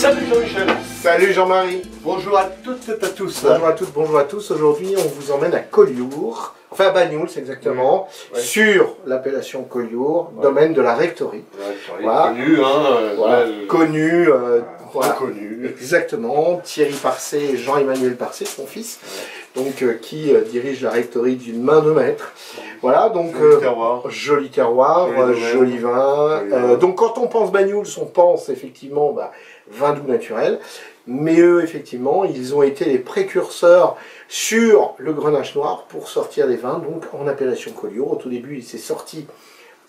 Salut Jean-Michel. Salut Jean-Marie. Bonjour à toutes et à tous. Bonjour à toutes, bonjour à tous. Aujourd'hui, on vous emmène à Collioure, enfin à Banyuls exactement, sur l'appellation Collioure, domaine de la rectorie. Voilà. Connu, hein. Connu. Voilà. Connu. Exactement. Thierry Parcé et Jean-Emmanuel Parcé, son fils, donc qui dirige la rectorie d'une main de maître. Voilà, donc joli terroir, joli vin. Donc quand on pense Banyuls, on pense effectivement vin doux naturel. Mais eux, effectivement, ils ont été les précurseurs sur le Grenache noir pour sortir des vins, donc en appellation Collioure. Au tout début, il s'est sorti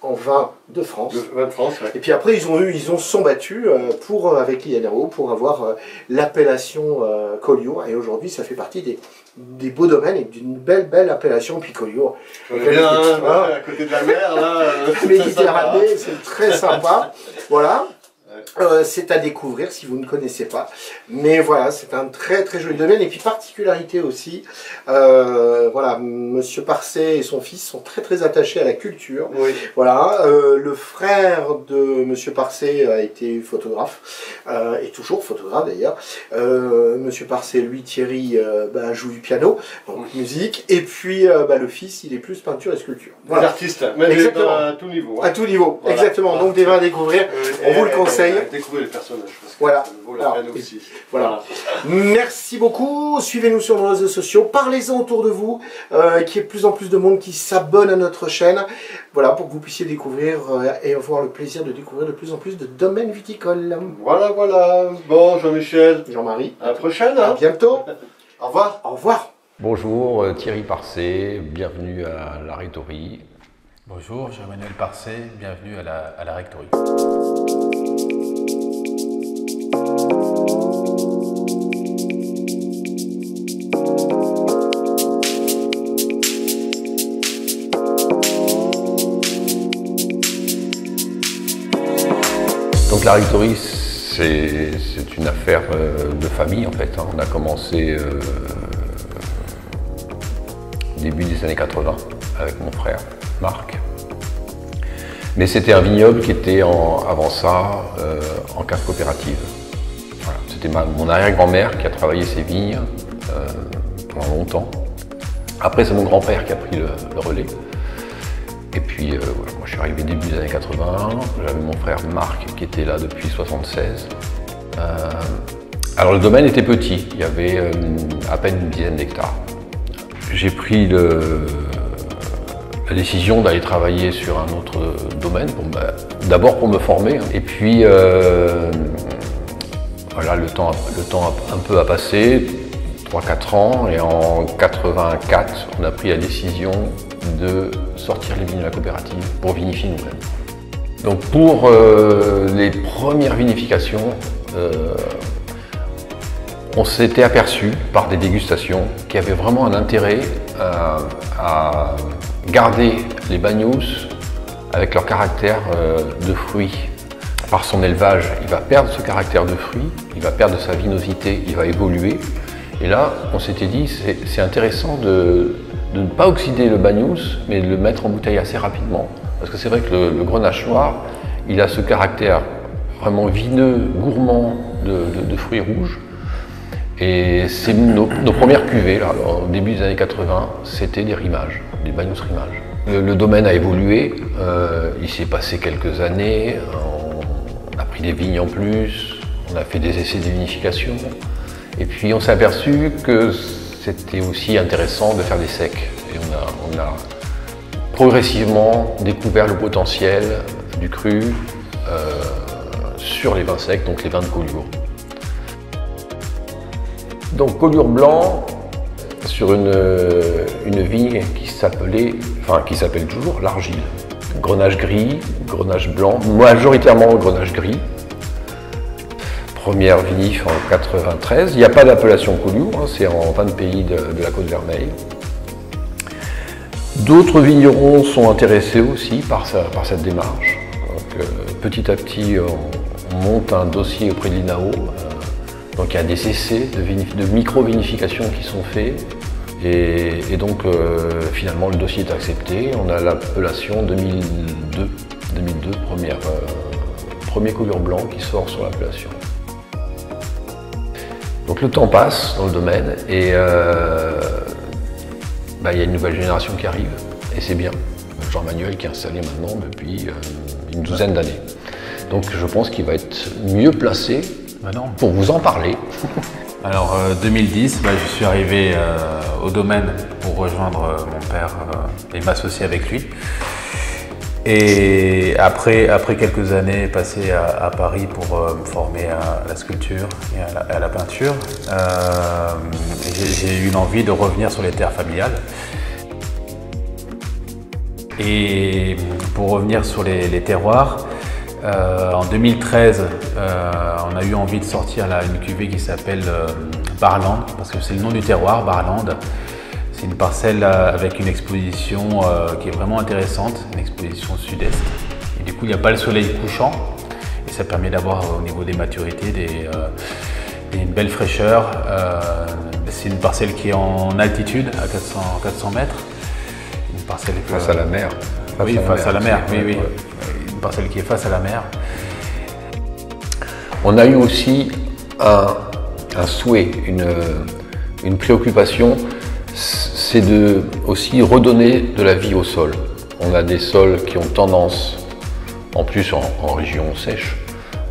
en vin de France. Et puis après, ils ont se sont battus avec l'INRO pour avoir l'appellation Collioure. Et aujourd'hui, ça fait partie des beaux domaines et d'une belle appellation. Puis Collioure, à côté de la mer, là, Méditerranée, c'est très sympa. Voilà. C'est à découvrir si vous ne connaissez pas, mais voilà, c'est un très joli domaine. Et puis particularité aussi, voilà, Monsieur Parcé et son fils sont très attachés à la culture. Voilà, le frère de Monsieur Parcé a été photographe, et toujours photographe d'ailleurs. Monsieur Parcé, lui, Thierry, joue du piano, donc musique, et puis le fils, il est plus peinture et sculpture. Voilà. L'artiste, mais exactement. À tout niveau. Hein. À tout niveau, voilà. Exactement. Donc des vins à découvrir, on vous le conseille. Découvrir les personnages, parce que voilà. ça vaut la peine aussi. Voilà. Merci beaucoup, suivez-nous sur nos réseaux sociaux, parlez-en autour de vous, qu'il y ait de plus en plus de monde qui s'abonne à notre chaîne, voilà, pour que vous puissiez découvrir et avoir le plaisir de découvrir de plus en plus de domaines viticoles. Voilà. Bon, Jean-Michel. Jean-Marie. À la prochaine. Hein. À bientôt. Au revoir. Au revoir. Bonjour, Thierry Parcé, bienvenue à la rectorie. Bonjour, Jean-Emmanuel Parcé, bienvenue à la rectorie. Donc la rectorie, c'est une affaire de famille en fait. On a commencé début des années 80 avec mon frère Marc. Mais c'était un vignoble qui était avant ça en cave coopérative. Voilà. C'était mon arrière-grand-mère qui a travaillé ses vignes pendant longtemps. Après c'est mon grand-père qui a pris le relais. Et puis moi je suis arrivé début des années 80, j'avais mon frère Marc qui était là depuis 76. Alors le domaine était petit, il y avait à peine une dizaine d'hectares. J'ai pris la décision d'aller travailler sur un autre domaine, d'abord pour me former, et puis voilà, le temps un peu a passé, 3-4 ans, et en 84, on a pris la décision de sortir les vignes de la coopérative pour vinifier nous-mêmes. Donc pour les premières vinifications, on s'était aperçu par des dégustations qu'il y avait vraiment un intérêt à garder les Banyuls avec leur caractère de fruits. Par son élevage, il va perdre ce caractère de fruits, il va perdre sa vinosité, il va évoluer. Et là, on s'était dit, c'est intéressant de ne pas oxyder le Banyuls, mais de le mettre en bouteille assez rapidement. Parce que c'est vrai que le Grenache noir, il a ce caractère vraiment vineux, gourmand de fruits rouges. Et c'est nos premières cuvées, là, au début des années 80, c'était des rimages, des Banyuls rimages. Le domaine a évolué, il s'est passé quelques années, on a pris des vignes en plus, on a fait des essais de vinification. Et puis on s'est aperçu que c'était aussi intéressant de faire des secs. Et on a progressivement découvert le potentiel du cru sur les vins secs, donc les vins de Collioure. Donc Collioure blanc sur une vigne qui s'appelle toujours l'Argile. Grenache gris, Grenache blanc, majoritairement Grenache gris. Première vinif en 93. Il n'y a pas d'appellation Collioure, hein, c'est en vin de pays de la Côte Vermeille. D'autres vignerons sont intéressés aussi par cette démarche. Donc, petit à petit, on monte un dossier auprès de l'INAO. Donc il y a des essais de micro-vinification qui sont faits. Et donc finalement le dossier est accepté. On a l'appellation 2002, premier Collioure blanc qui sort sur l'appellation. Donc le temps passe dans le domaine et il y a une nouvelle génération qui arrive et c'est bien. Jean-Manuel qui est installé maintenant depuis une douzaine d'années. Donc je pense qu'il va être mieux placé pour vous en parler. Alors 2010, je suis arrivé au domaine pour rejoindre mon père et m'associer avec lui. Et après quelques années passées à Paris pour me former à la sculpture et à la peinture, j'ai eu l'envie de revenir sur les terres familiales. Et pour revenir sur les terroirs, en 2013, on a eu envie de sortir une cuvée qui s'appelle Barland, parce que c'est le nom du terroir, Barland. C'est une parcelle avec une exposition qui est vraiment intéressante, une exposition sud-est. Et du coup, il n'y a pas le soleil couchant et ça permet d'avoir au niveau des maturités une belle fraîcheur. C'est une parcelle qui est en altitude, à 400 mètres. Une parcelle face à la mer. Face à la mer, oui. Une parcelle qui est face à la mer. On a eu aussi un souhait, une préoccupation, c'est de aussi redonner de la vie au sol. On a des sols qui ont tendance, en plus en région sèche,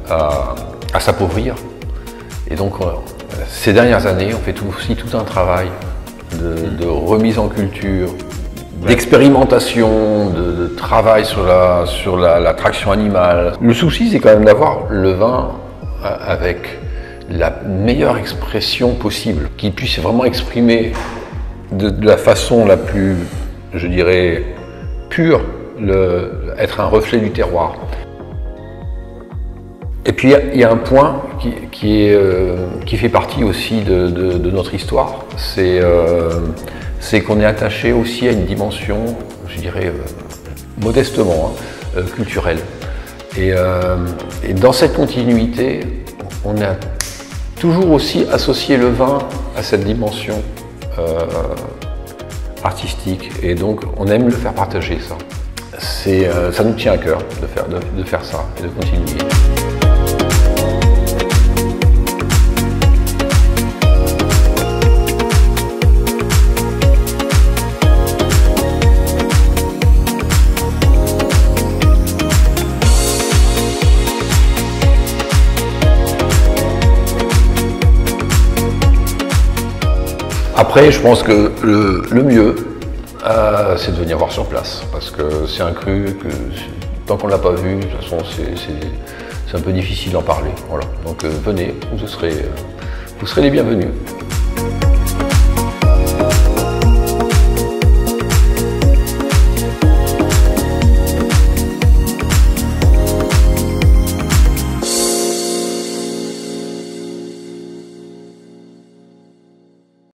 à s'appauvrir. Et donc ces dernières années, on fait aussi tout un travail de remise en culture, d'expérimentation, de travail sur la traction animale. Le souci, c'est quand même d'avoir le vin avec la meilleure expression possible, qu'il puisse vraiment exprimer de la façon la plus, je dirais, pure, être un reflet du terroir. Et puis il y a un point qui fait partie aussi de notre histoire, c'est qu'on est attaché aussi à une dimension, je dirais, modestement, culturelle. Et dans cette continuité, on a toujours aussi associé le vin à cette dimension artistique. Et donc, on aime le faire partager, ça. Ça nous tient à cœur de faire ça et de continuer. Après, je pense que le mieux, c'est de venir voir sur place, parce que c'est un cru que tant qu'on ne l'a pas vu, de toute façon, c'est un peu difficile d'en parler. Voilà. Donc venez, vous serez les bienvenus.